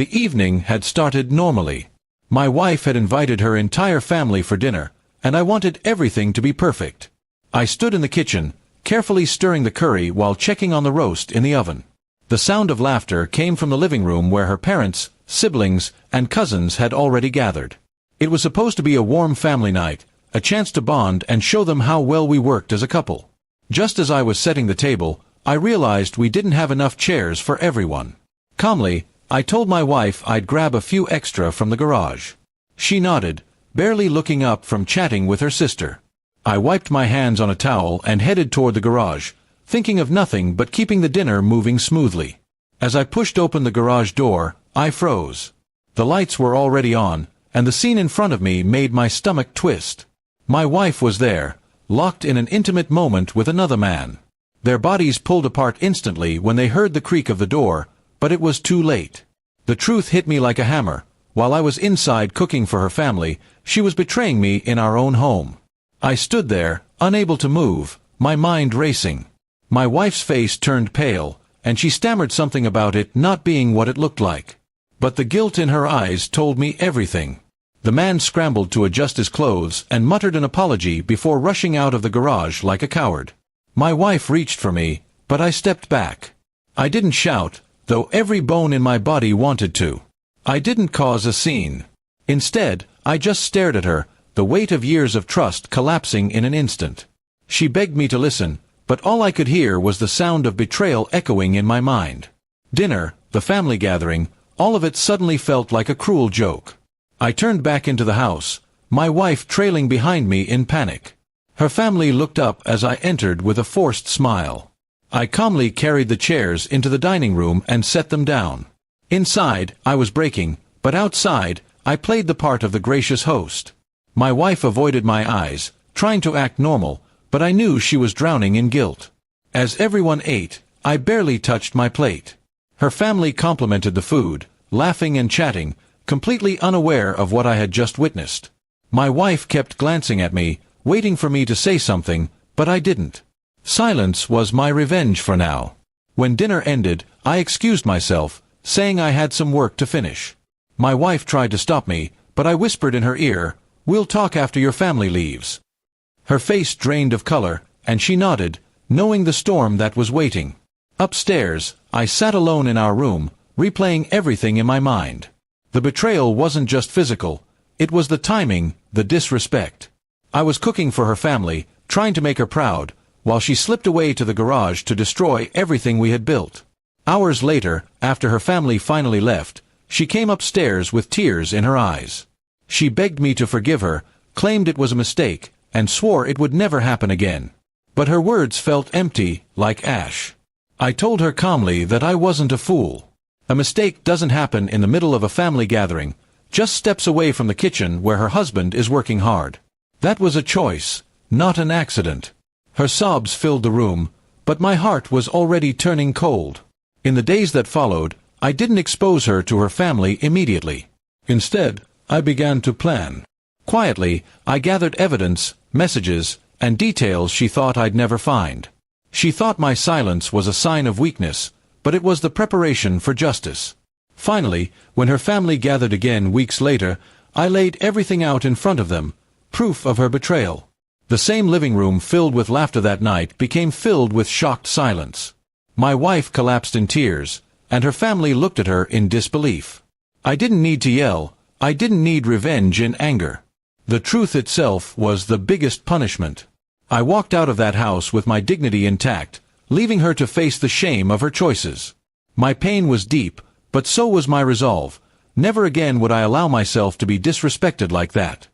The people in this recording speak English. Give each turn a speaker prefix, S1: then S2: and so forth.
S1: The evening had started normally. My wife had invited her entire family for dinner, and I wanted everything to be perfect. I stood in the kitchen, carefully stirring the curry while checking on the roast in the oven. The sound of laughter came from the living room where her parents, siblings, and cousins had already gathered. It was supposed to be a warm family night, a chance to bond and show them how well we worked as a couple. Just as I was setting the table, I realized we didn't have enough chairs for everyone. Calmly, I told my wife I'd grab a few extra from the garage. She nodded, barely looking up from chatting with her sister. I wiped my hands on a towel and headed toward the garage, thinking of nothing but keeping the dinner moving smoothly. As I pushed open the garage door, I froze. The lights were already on, and the scene in front of me made my stomach twist. My wife was there, locked in an intimate moment with another man. Their bodies pulled apart instantly when they heard the creak of the door, but it was too late. The truth hit me like a hammer. While I was inside cooking for her family, she was betraying me in our own home. I stood there, unable to move, my mind racing. My wife's face turned pale, and she stammered something about it not being what it looked like. But the guilt in her eyes told me everything. The man scrambled to adjust his clothes and muttered an apology before rushing out of the garage like a coward. My wife reached for me, but I stepped back. I didn't shout, though every bone in my body wanted to. I didn't cause a scene. Instead, I just stared at her, the weight of years of trust collapsing in an instant. She begged me to listen, but all I could hear was the sound of betrayal echoing in my mind. Dinner, the family gathering, all of it suddenly felt like a cruel joke. I turned back into the house, my wife trailing behind me in panic. Her family looked up as I entered with a forced smile. I calmly carried the chairs into the dining room and set them down. Inside, I was breaking, but outside, I played the part of the gracious host. My wife avoided my eyes, trying to act normal, but I knew she was drowning in guilt. As everyone ate, I barely touched my plate. Her family complimented the food, laughing and chatting, completely unaware of what I had just witnessed. My wife kept glancing at me, waiting for me to say something, but I didn't. Silence was my revenge for now. When dinner ended, I excused myself, saying I had some work to finish. My wife tried to stop me, but I whispered in her ear, "We'll talk after your family leaves." Her face drained of color, and she nodded, knowing the storm that was waiting. Upstairs, I sat alone in our room, replaying everything in my mind. The betrayal wasn't just physical, it was the timing, the disrespect. I was cooking for her family, trying to make her proud, while she slipped away to the garage to destroy everything we had built. Hours later, after her family finally left, she came upstairs with tears in her eyes. She begged me to forgive her, claimed it was a mistake, and swore it would never happen again. But her words felt empty, like ash. I told her calmly that I wasn't a fool. A mistake doesn't happen in the middle of a family gathering, just steps away from the kitchen where her husband is working hard. That was a choice, not an accident. Her sobs filled the room, but my heart was already turning cold. In the days that followed, I didn't expose her to her family immediately. Instead, I began to plan. Quietly, I gathered evidence, messages, and details she thought I'd never find. She thought my silence was a sign of weakness, but it was the preparation for justice. Finally, when her family gathered again weeks later, I laid everything out in front of them, proof of her betrayal. The same living room filled with laughter that night became filled with shocked silence. My wife collapsed in tears, and her family looked at her in disbelief. I didn't need to yell, I didn't need revenge in anger. The truth itself was the biggest punishment. I walked out of that house with my dignity intact, leaving her to face the shame of her choices. My pain was deep, but so was my resolve. Never again would I allow myself to be disrespected like that.